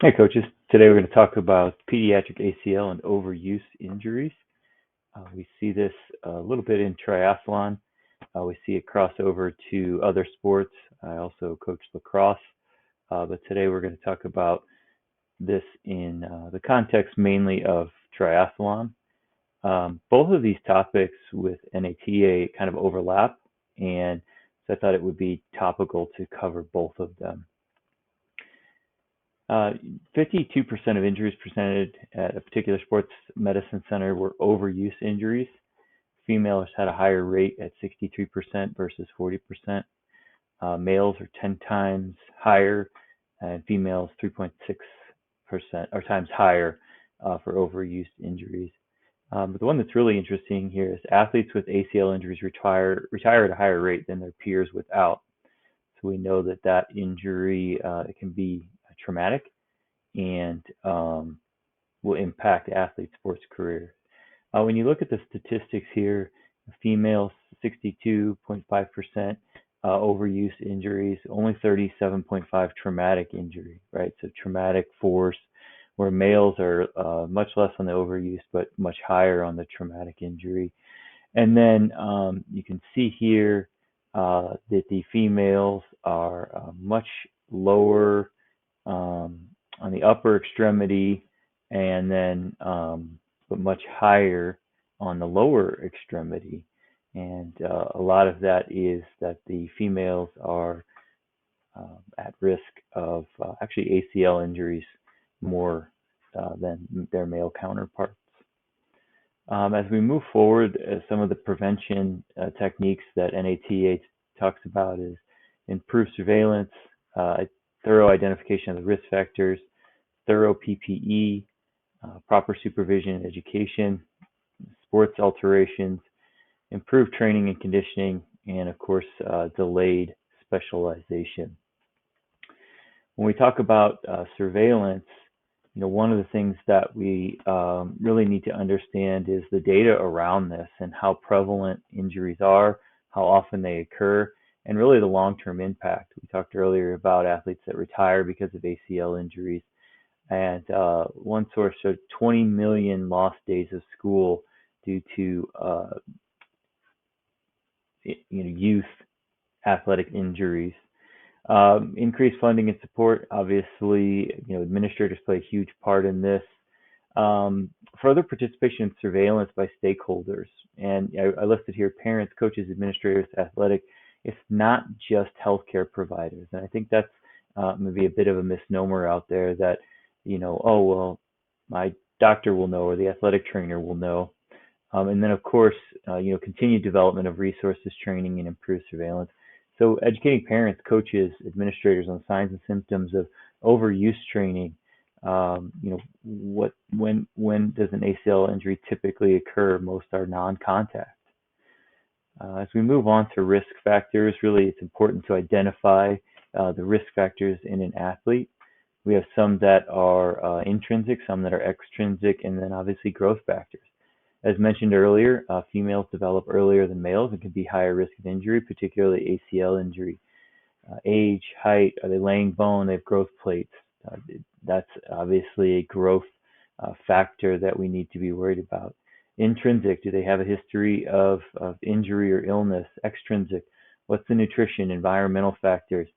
Hey, coaches. Today we're going to talk about pediatric ACL and overuse injuries. We see this a little bit in triathlon. We see it cross over to other sports. I also coach lacrosse, but today we're going to talk about this in the context mainly of triathlon. Both of these topics with NATA kind of overlap, and so I thought it would be topical to cover both of them. 52% of injuries presented at a particular sports medicine center were overuse injuries. Females had a higher rate at 63% versus 40%. Males are 10 times higher, and females 3.6% or times higher for overuse injuries. But the one that's really interesting here is athletes with ACL injuries retire at a higher rate than their peers without. So we know that injury it can be traumatic and will impact athletes' sports careers. When you look at the statistics here, females 62.5% overuse injuries, only 37.5 traumatic injury, right? So traumatic force, where males are much less on the overuse, but much higher on the traumatic injury. And then you can see here that the females are much lower on the upper extremity, and then but much higher on the lower extremity. And a lot of that is that the females are at risk of actually ACL injuries more than their male counterparts. As we move forward, some of the prevention techniques that NATA talks about is improved surveillance, thorough identification of the risk factors, thorough PPE, proper supervision and education, sports alterations, improved training and conditioning, and of course, delayed specialization. When we talk about surveillance, one of the things that we really need to understand is the data around this and how prevalent injuries are, how often they occur, and really the long-term impact. We talked earlier about athletes that retire because of ACL injuries, and one source showed 20 million lost days of school due to youth athletic injuries. Increased funding and support, obviously, administrators play a huge part in this. Further participation in surveillance by stakeholders, and I listed here parents, coaches, administrators, athletic. It's not just healthcare providers, and I think that's maybe a bit of a misnomer out there that, oh, well, my doctor will know or the athletic trainer will know. And then, of course, continued development of resources, training, and improved surveillance. So educating parents, coaches, administrators on signs and symptoms of overuse training. When does an ACL injury typically occur? Most are non-contact. As we move on to risk factors, really it's important to identify the risk factors in an athlete. We have some that are intrinsic, some that are extrinsic, and then obviously growth factors. As mentioned earlier, females develop earlier than males and can be higher risk of injury, particularly ACL injury. Age, height, are they laying bone? They have growth plates. That's obviously a growth factor that we need to be worried about. Intrinsic, do they have a history of injury or illness? Extrinsic, what's the nutrition, environmental factors?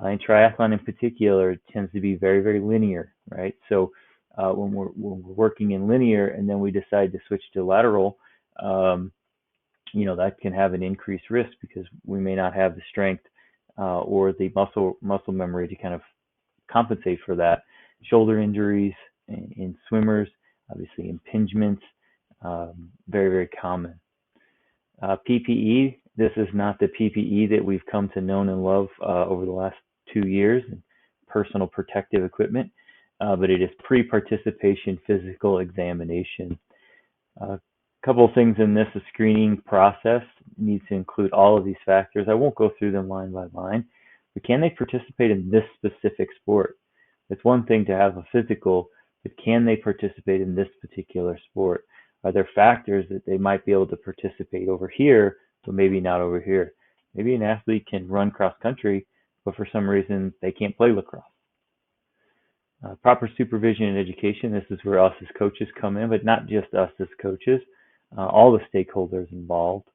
In triathlon in particular, it tends to be very, very linear, right? So when we're working in linear and then we decide to switch to lateral, that can have an increased risk because we may not have the strength or the muscle memory to kind of compensate for that. Shoulder injuries in swimmers, obviously impingements, very, very common. PPE, this is not the PPE that we've come to know and love over the last 2 years, personal protective equipment, but it is pre-participation physical examination. A couple of things in this, the screening process needs to include all of these factors. I won't go through them line by line, but can they participate in this specific sport? It's one thing to have a physical, but can they participate in this particular sport? Are there factors that they might be able to participate over here, but maybe not over here? Maybe an athlete can run cross country, but for some reason they can't play lacrosse. Proper supervision and education. This is where us as coaches come in, but not just us as coaches, all the stakeholders involved.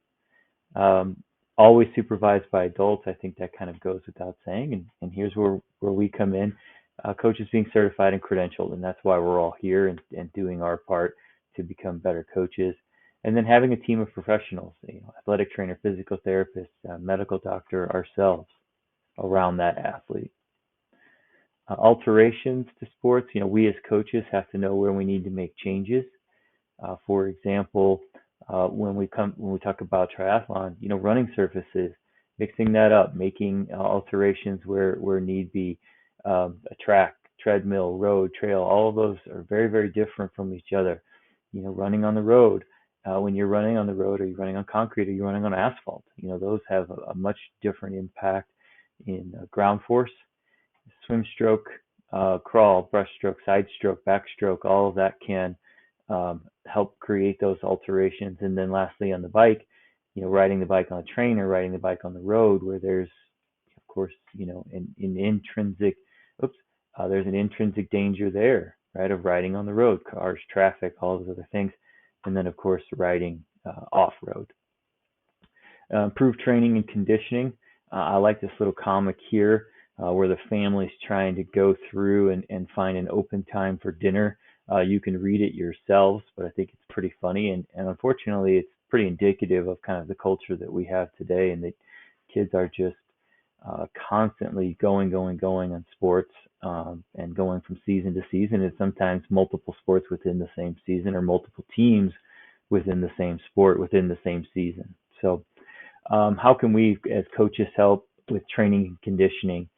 Um, Always supervised by adults. I think that kind of goes without saying. And here's where we come in. Coaches being certified and credentialed, and that's why we're all here and doing our part to become better coaches. And then having a team of professionals, athletic trainer, physical therapist, medical doctor, ourselves around that athlete. Alterations to sports, we as coaches have to know where we need to make changes. For example, when we talk about triathlon, running surfaces, mixing that up, making alterations where need be, a track, treadmill, road, trail, all of those are very, very different from each other. Running on the road, when you're running on the road, are you running on concrete, or are you running on asphalt? Those have a much different impact in ground force, swim stroke, crawl, breaststroke, side stroke, backstroke, all of that can help create those alterations. And then lastly, on the bike, riding the bike on a train or riding the bike on the road, where there's, of course, an intrinsic, oops, there's an intrinsic danger there, right, of riding on the road, cars, traffic, all those other things. And then, of course, riding off road. Improved training and conditioning. I like this little comic here where the family's trying to go through and find an open time for dinner. You can read it yourselves, but I think it's pretty funny. And unfortunately, it's pretty indicative of kind of the culture that we have today, and that kids are just constantly going on sports, and going from season to season, and sometimes multiple sports within the same season, or multiple teams within the same sport within the same season. So how can we as coaches help with training and conditioning?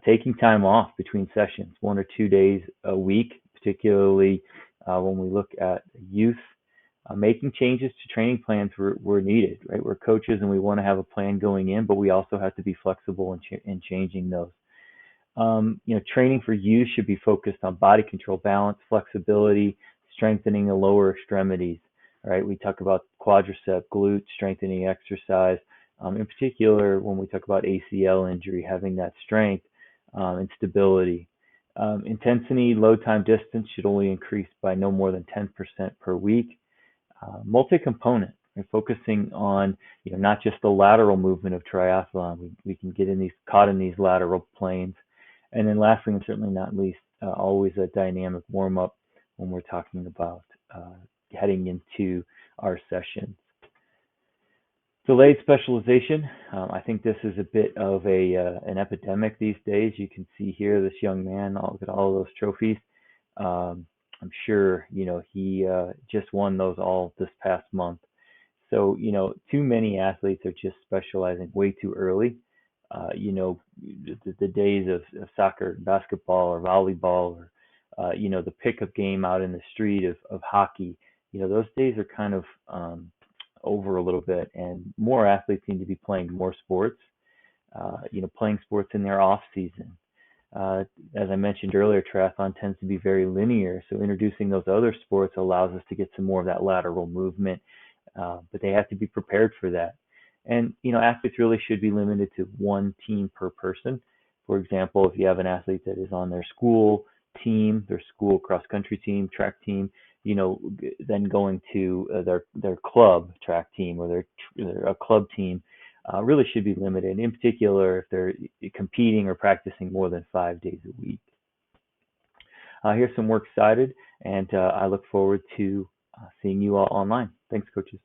Taking time off between sessions, 1 or 2 days a week, particularly when we look at youth. Making changes to training plans where needed, right? We're coaches and we want to have a plan going in, but we also have to be flexible in changing those. Training for youth should be focused on body control, balance, flexibility, strengthening the lower extremities. All right, we talk about quadricep, glute strengthening exercise. In particular, when we talk about ACL injury, having that strength and stability. Intensity, load time, distance should only increase by no more than 10% per week. Multi-component, and focusing on not just the lateral movement of triathlon. We can get caught in these lateral planes. And then lastly, and certainly not least, always a dynamic warm-up when we're talking about heading into our sessions. Delayed specialization. I think this is a bit of an epidemic these days. You can see here this young man, look at all of those trophies. I'm sure, he just won those all this past month. So, too many athletes are just specializing way too early. The days of soccer, basketball, or volleyball, or, the pickup game out in the street of hockey, those days are kind of over a little bit, and more athletes need to be playing more sports, playing sports in their off season. As I mentioned earlier, triathlon tends to be very linear, so introducing those other sports allows us to get some more of that lateral movement, but they have to be prepared for that. And, athletes really should be limited to one team per person. For example, if you have an athlete that is on their school team, their school cross-country team, track team, then going to their club track team, or their a club team, really should be limited, in particular if they're competing or practicing more than 5 days a week. Here's some works cited, and I look forward to seeing you all online. Thanks, coaches.